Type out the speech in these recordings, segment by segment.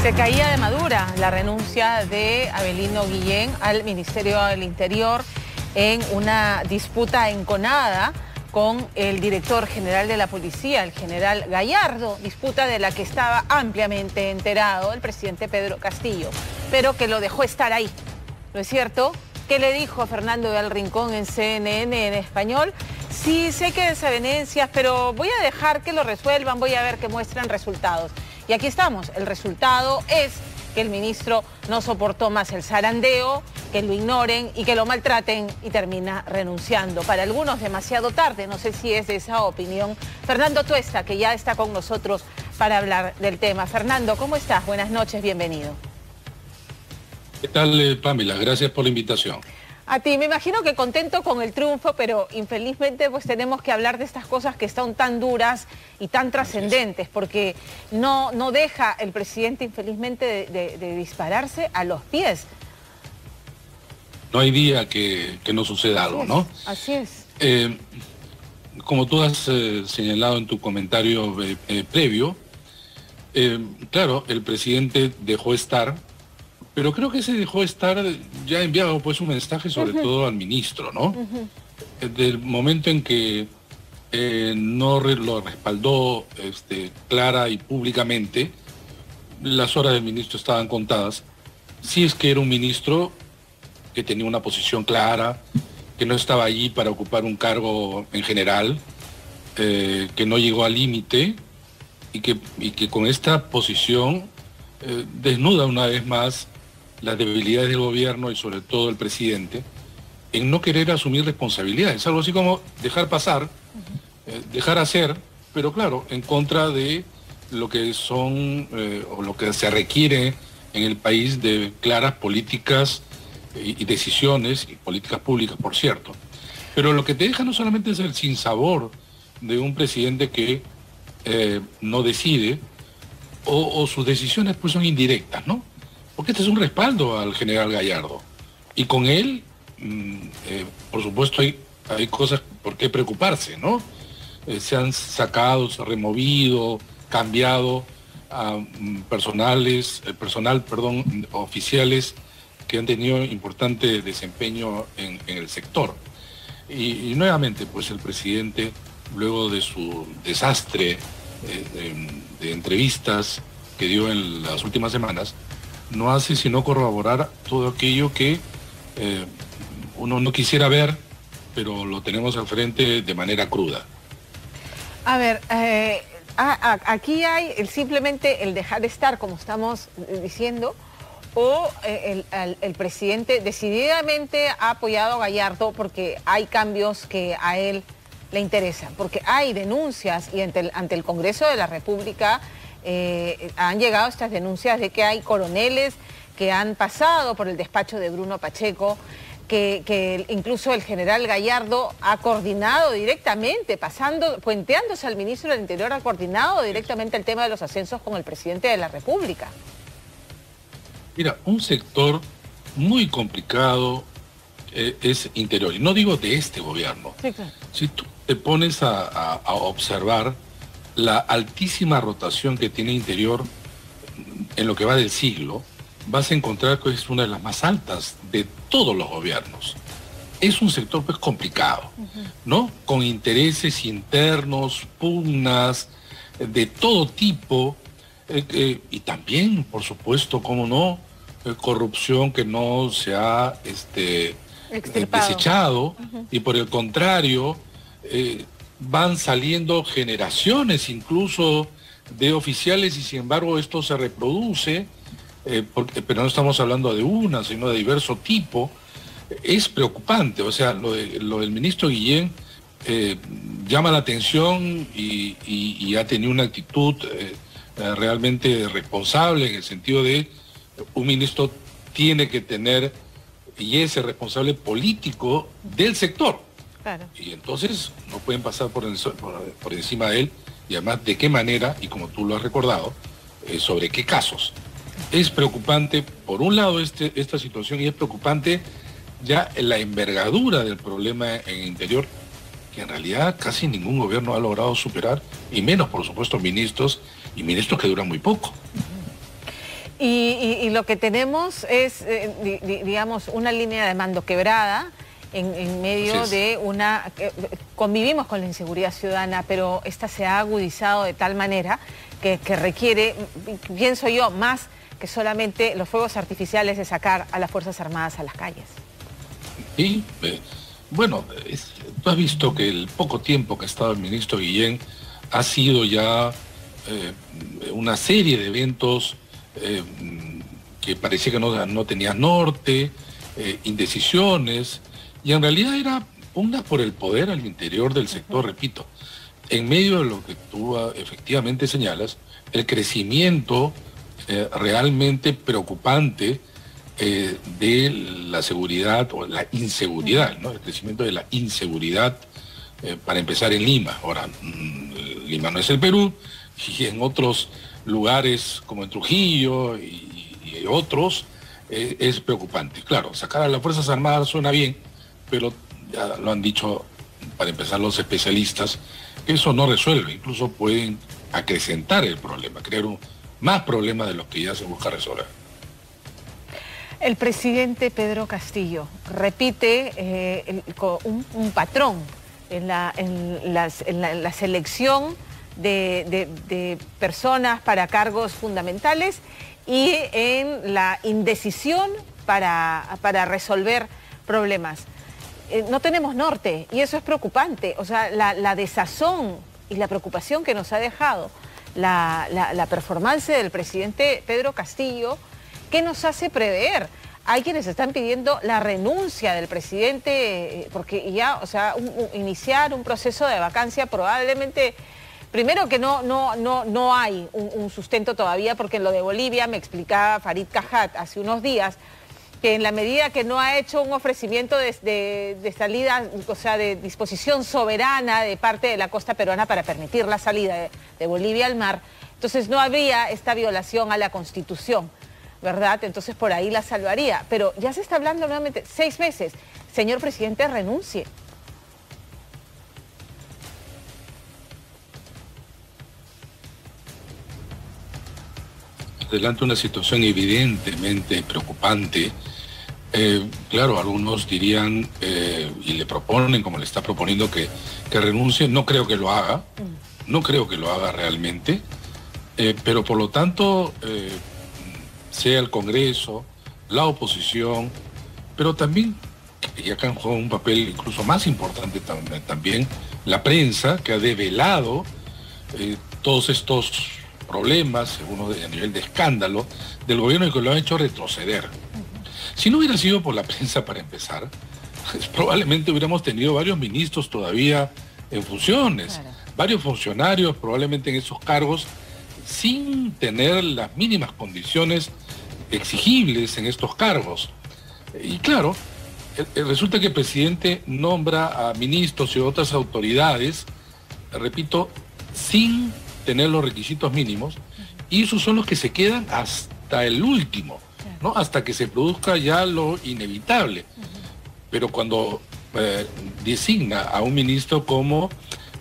Se caía de madura la renuncia de Avelino Guillén al Ministerio del Interior en una disputa enconada con el director general de la policía, el general Gallardo, disputa de la que estaba ampliamente enterado el presidente Pedro Castillo, pero que lo dejó estar ahí. ¿No es cierto? ¿Qué le dijo a Fernando del Rincón en CNN en español? Sí, sé que hay desavenencias, pero voy a dejar que lo resuelvan, voy a ver que muestran resultados. Y aquí estamos, el resultado es que el ministro no soportó más el zarandeo, que lo ignoren y que lo maltraten y termina renunciando. Para algunos demasiado tarde, no sé si es de esa opinión. Fernando Tuesta, que ya está con nosotros para hablar del tema. Fernando, ¿cómo estás? Buenas noches, bienvenido. ¿Qué tal, Pamela? Gracias por la invitación. A ti, me imagino que contento con el triunfo, pero infelizmente pues tenemos que hablar de estas cosas que son tan duras y tan trascendentes, porque no deja el presidente infelizmente de dispararse a los pies. No hay día que no suceda algo, ¿no? Así es. Como tú has señalado en tu comentario previo, claro, el presidente dejó estar, pero creo que ese dejó estar ya ha enviado pues un mensaje sobre todo al ministro, ¿no? Del momento en que no lo respaldó clara y públicamente, las horas del ministro estaban contadas. Si es que era un ministro que tenía una posición clara, que no estaba allí para ocupar un cargo en general, que no llegó al límite y que con esta posición desnuda una vez más las debilidades del gobierno y sobre todo el presidente en no querer asumir responsabilidades, algo así como dejar pasar, dejar hacer, pero claro, en contra de lo que son o lo que se requiere en el país de claras políticas y decisiones y políticas públicas, por cierto. Pero lo que te deja no solamente es el sinsabor de un presidente que no decide o sus decisiones pues son indirectas, ¿no? Porque este es un respaldo al general Gallardo. Y con él, por supuesto, hay cosas por qué preocuparse, ¿no? Se han sacado, se ha removido, cambiado a oficiales que han tenido importante desempeño en el sector. Y nuevamente, pues el presidente, luego de su desastre de entrevistas que dio en las últimas semanas, no hace sino corroborar todo aquello que uno no quisiera ver, pero lo tenemos al frente de manera cruda. A ver, aquí hay simplemente el dejar estar, como estamos diciendo, o el presidente decididamente ha apoyado a Gallardo porque hay cambios que a él le interesan, porque hay denuncias y ante el Congreso de la República han llegado estas denuncias de que hay coroneles que han pasado por el despacho de Bruno Pacheco, que incluso el general Gallardo ha coordinado directamente, puenteándose al ministro del Interior, ha coordinado directamente el tema de los ascensos con el presidente de la República. Mira, un sector muy complicado es Interior, y no digo de este gobierno. Sí, claro. Si tú te pones a observar la altísima rotación que tiene Interior en lo que va del siglo, vas a encontrar que es una de las más altas de todos los gobiernos. Es un sector pues complicado, ¿no? Con intereses internos, pugnas de todo tipo, y también, por supuesto, cómo no, corrupción que no se ha desechado, y por el contrario, van saliendo generaciones incluso de oficiales y sin embargo esto se reproduce, pero no estamos hablando de una, sino de diverso tipo. Es preocupante, o sea, lo del ministro Guillén llama la atención y ha tenido una actitud realmente responsable, en el sentido de un ministro tiene que tener y es el responsable político del sector. Claro. Y entonces no pueden pasar por encima de él, y además de qué manera, y como tú lo has recordado, sobre qué casos. Es preocupante, por un lado, esta situación, y es preocupante ya la envergadura del problema en Interior, que en realidad casi ningún gobierno ha logrado superar, y menos, por supuesto, ministros que duran muy poco. Y lo que tenemos es, digamos, una línea de mando quebrada en medio de una... convivimos con la inseguridad ciudadana, pero esta se ha agudizado de tal manera que requiere, pienso yo, más que solamente los fuegos artificiales de sacar a las Fuerzas Armadas a las calles. Y, bueno, tú has visto que el poco tiempo que ha estado el ministro Guillén ha sido ya una serie de eventos que parecía que no tenía norte, indecisiones, y en realidad era pugnas por el poder al interior del sector, repito, en medio de lo que tú efectivamente señalas, el crecimiento realmente preocupante de la seguridad o la inseguridad, ¿no? El crecimiento de la inseguridad, para empezar en Lima. Ahora, Lima no es el Perú, y en otros lugares como en Trujillo y otros es preocupante. Claro, sacar a las Fuerzas Armadas suena bien, pero ya lo han dicho, para empezar, los especialistas, que eso no resuelve, incluso pueden acrecentar el problema, crear más problemas de los que ya se busca resolver. El presidente Pedro Castillo repite un patrón en la selección de personas para cargos fundamentales y en la indecisión para resolver problemas. No tenemos norte y eso es preocupante. O sea, la desazón y la preocupación que nos ha dejado la performance del presidente Pedro Castillo, ¿qué nos hace prever? Hay quienes están pidiendo la renuncia del presidente porque ya, o sea, iniciar un proceso de vacancia probablemente, primero que no hay un sustento todavía, porque en lo de Bolivia me explicaba Farid Cajat hace unos días que en la medida que no ha hecho un ofrecimiento de salida, o sea, de disposición soberana de parte de la costa peruana para permitir la salida de Bolivia al mar, entonces no habría esta violación a la Constitución, ¿verdad? Entonces por ahí la salvaría. Pero ya se está hablando nuevamente, 6 meses. Señor presidente, renuncie. Delante una situación evidentemente preocupante. Claro, algunos dirían y le proponen, como le está proponiendo, que renuncie. No creo que lo haga, no creo que lo haga realmente, pero por lo tanto, sea el Congreso, la oposición, pero también, y acá juega un papel incluso más importante también, la prensa, que ha develado todos estos problemas, algunos a nivel de escándalo, del gobierno, y que lo ha hecho retroceder. Si no hubiera sido por la prensa, para empezar, pues probablemente hubiéramos tenido varios ministros todavía en funciones, claro, varios funcionarios probablemente en esos cargos, sin tener las mínimas condiciones exigibles en estos cargos. Y claro, resulta que el presidente nombra a ministros y otras autoridades, repito, sin tener los requisitos mínimos, y esos son los que se quedan hasta el último, ¿no? Hasta que se produzca ya lo inevitable. Pero cuando designa a un ministro como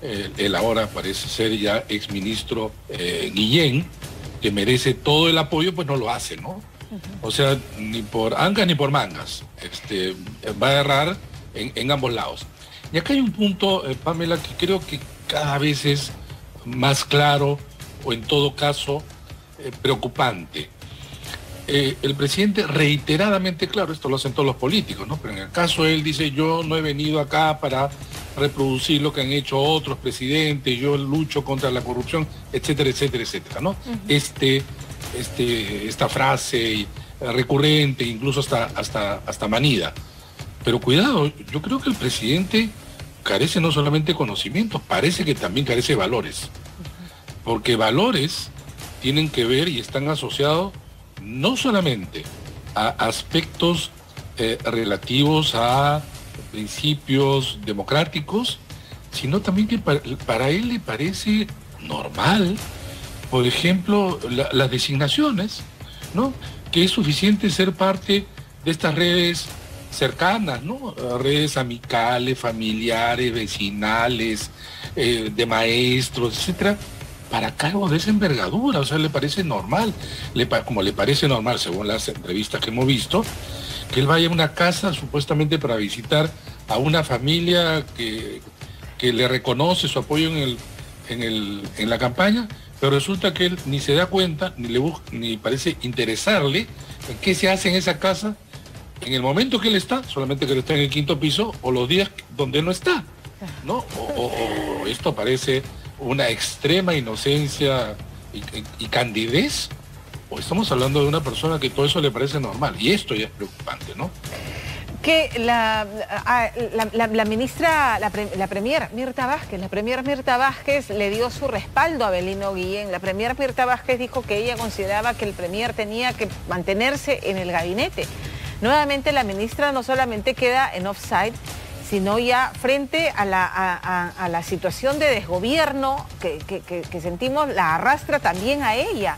el ahora parece ser ya exministro Guillén, que merece todo el apoyo, pues no lo hace, ¿no? O sea, ni por angas ni por mangas. Va a errar en ambos lados. Y acá hay un punto, Pamela, que creo que cada vez es más claro, o en todo caso preocupante. El presidente reiteradamente, claro, esto lo hacen todos los políticos, ¿no? Pero en el caso él dice: yo no he venido acá para reproducir lo que han hecho otros presidentes, yo lucho contra la corrupción, etcétera, etcétera, etcétera, ¿no? Esta frase recurrente, incluso hasta manida. Pero cuidado, yo creo que el presidente carece no solamente de conocimientos, parece que también carece de valores. Porque valores tienen que ver y están asociados no solamente a aspectos relativos a principios democráticos, sino también que para él le parece normal, por ejemplo, las designaciones, ¿no? Que es suficiente ser parte de estas redes cercanas, ¿no? Redes amicales, familiares, vecinales, de maestros, etcétera, para cargos de esa envergadura. O sea, le parece normal, como le parece normal, según las entrevistas que hemos visto, que él vaya a una casa supuestamente para visitar a una familia que le reconoce su apoyo en la campaña, pero resulta que él ni se da cuenta, ni parece interesarle en qué se hace en esa casa en el momento que él está, solamente que él está en el 5º piso, o los días donde no está, ¿no? O esto parece una extrema inocencia y candidez, o estamos hablando de una persona que todo eso le parece normal, y esto ya es preocupante, ¿no? Que la premier Mirta Vázquez le dio su respaldo a Avelino Guillén. La premier Mirta Vázquez dijo que ella consideraba que el premier tenía que mantenerse en el gabinete. Nuevamente la ministra no solamente queda en offside, sino ya frente a la situación de desgobierno que sentimos, la arrastra también a ella.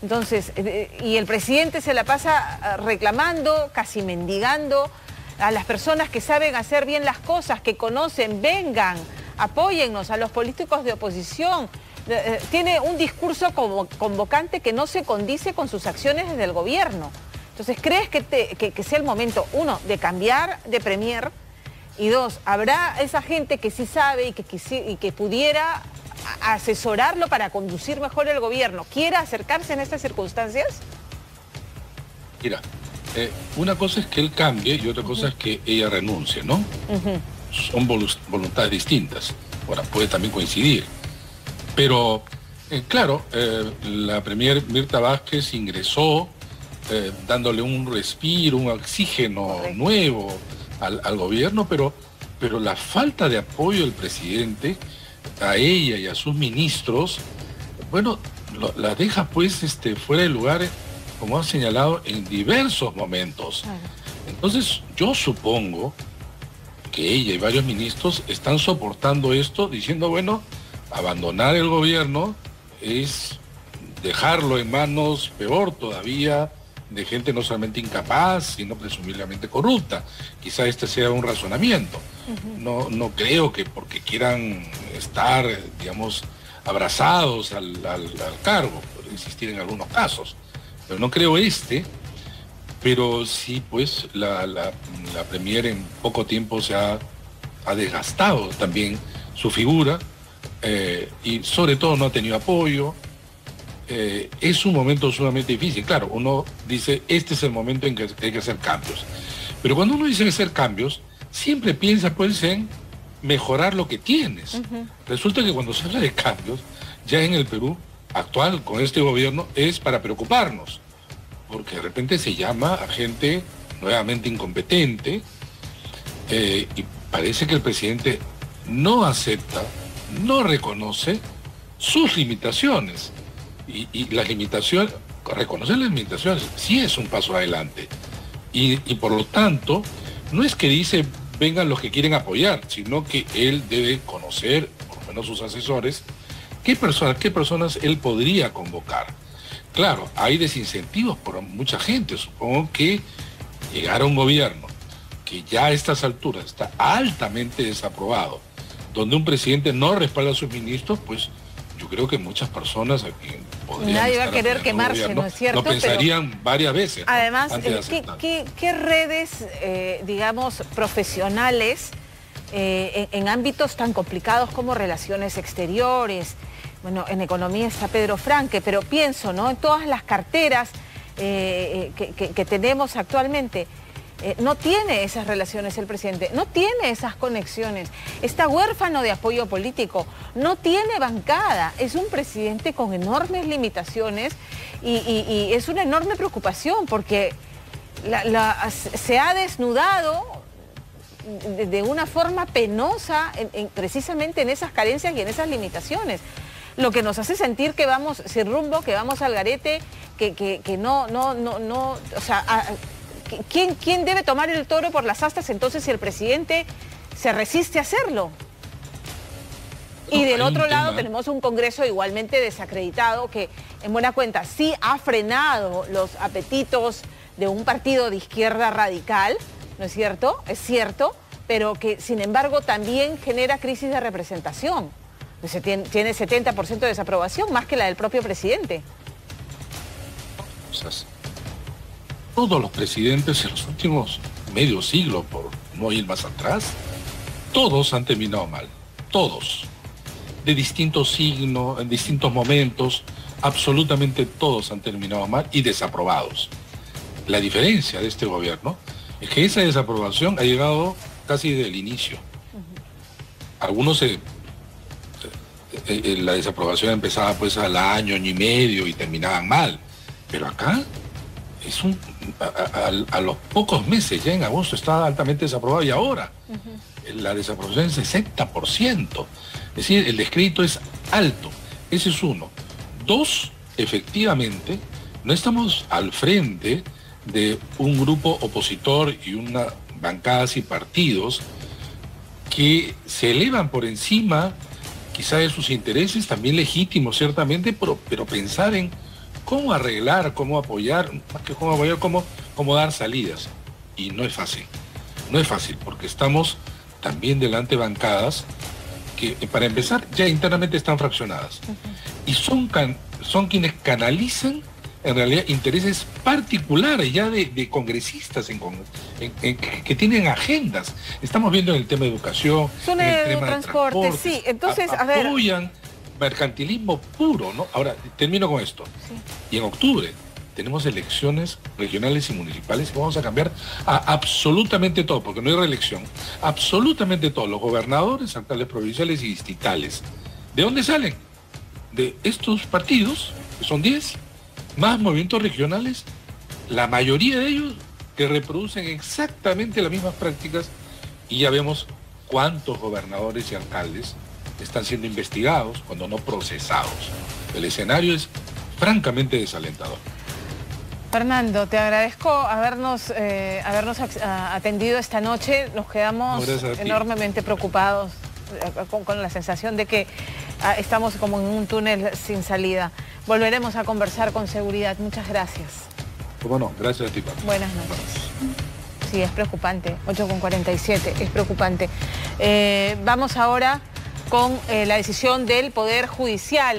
Entonces, y el presidente se la pasa reclamando, casi mendigando a las personas que saben hacer bien las cosas, que conocen, vengan, apóyennos, a los políticos de oposición. Tiene un discurso convocante que no se condice con sus acciones desde el gobierno. Entonces, ¿crees que sea el momento, uno, de cambiar de premier? Y dos, ¿habrá esa gente que sí sabe y que pudiera asesorarlo para conducir mejor el gobierno? ¿Quiera acercarse en estas circunstancias? Mira, una cosa es que él cambie y otra cosa es que ella renuncie, ¿no? Son voluntades distintas. Ahora, puede también coincidir. Pero, claro, la premier Mirta Vázquez ingresó dándole un respiro, un oxígeno nuevo al gobierno, pero la falta de apoyo del presidente a ella y a sus ministros, bueno, la deja pues fuera de lugar, como ha señalado, en diversos momentos. Entonces, yo supongo que ella y varios ministros están soportando esto, diciendo, bueno, abandonar el gobierno es dejarlo en manos, peor todavía, de gente no solamente incapaz, sino presumiblemente corrupta. Quizá este sea un razonamiento. No creo que porque quieran estar, digamos, abrazados al cargo, puede existir en algunos casos, pero no creo pero sí, pues, la premier en poco tiempo se ha desgastado también su figura, y sobre todo no ha tenido apoyo. Es un momento sumamente difícil. Claro, uno dice, este es el momento en que hay que hacer cambios. Pero cuando uno dice hacer cambios, siempre piensa pues en mejorar lo que tienes. Resulta que cuando se habla de cambios, ya en el Perú actual, con este gobierno, es para preocuparnos. Porque de repente se llama a gente nuevamente incompetente, y parece que el presidente no acepta, no reconoce sus limitaciones. Y las limitaciones, reconocer las limitaciones sí es un paso adelante. Y por lo tanto, no es que dice vengan los que quieren apoyar, sino que él debe conocer, por lo menos sus asesores, qué personas él podría convocar. Claro, hay desincentivos por mucha gente. Supongo que llegar a un gobierno que ya a estas alturas está altamente desaprobado, donde un presidente no respalda a sus ministros, pues yo creo que muchas personas aquí podrían nadie va a querer quemarse, gobierno, ¿no es cierto? Lo pensarían varias veces. Además, ¿no? ¿Qué redes, digamos, profesionales en ámbitos tan complicados como relaciones exteriores? Bueno, en economía está Pedro Franque, pero pienso, ¿no?, en todas las carteras que tenemos actualmente. No tiene esas relaciones el presidente, no tiene esas conexiones, está huérfano de apoyo político, no tiene bancada, es un presidente con enormes limitaciones y es una enorme preocupación porque se ha desnudado de una forma penosa precisamente en esas carencias y en esas limitaciones. Lo que nos hace sentir que vamos sin rumbo, que vamos al garete, que no, o sea... ¿Quién debe tomar el toro por las astas entonces si el presidente se resiste a hacerlo? Y del otro lado tenemos un Congreso igualmente desacreditado que, en buena cuenta, sí ha frenado los apetitos de un partido de izquierda radical, ¿no es cierto? Es cierto, pero que sin embargo también genera crisis de representación. Tiene 70% de desaprobación, más que la del propio presidente. Todos los presidentes en los últimos medio siglo, por no ir más atrás, todos han terminado mal. Todos. De distintos signos, en distintos momentos, absolutamente todos han terminado mal y desaprobados. La diferencia de este gobierno es que esa desaprobación ha llegado casi desde el inicio. Algunos la desaprobación empezaba pues al año y medio y terminaban mal, pero acá es a los pocos meses, ya en agosto estaba altamente desaprobado y ahora la desaprobación es 60%. Es decir, el descrédito es alto. Ese es uno. Dos, efectivamente, no estamos al frente de un grupo opositor y una bancadas y partidos que se elevan por encima quizá de sus intereses, también legítimos ciertamente, pero pensar en cómo arreglar, cómo apoyar, más que cómo apoyar, cómo dar salidas. Y no es fácil, porque estamos también delante de bancadas que, para empezar, ya internamente están fraccionadas. Y son quienes canalizan, en realidad, intereses particulares ya de congresistas que tienen agendas. Estamos viendo en el tema de educación, en el tema de transporte, sí. Entonces, apoyan mercantilismo puro, ¿no? Ahora, termino con esto. Sí. Y en octubre tenemos elecciones regionales y municipales y vamos a cambiar a absolutamente todo, porque no hay reelección. Absolutamente todo, los gobernadores, alcaldes provinciales y distritales. ¿De dónde salen? De estos partidos, que son 10, más movimientos regionales, la mayoría de ellos que reproducen exactamente las mismas prácticas, y ya vemos cuántos gobernadores y alcaldes están siendo investigados, cuando no procesados. El escenario es francamente desalentador. Fernando, te agradezco habernos atendido esta noche. Nos quedamos enormemente preocupados, con la sensación de que estamos como en un túnel sin salida. Volveremos a conversar con seguridad. Muchas gracias. Bueno, gracias a ti, Pablo. Buenas noches. Sí, es preocupante. 8:47, es preocupante. Vamos ahora con la decisión del Poder Judicial.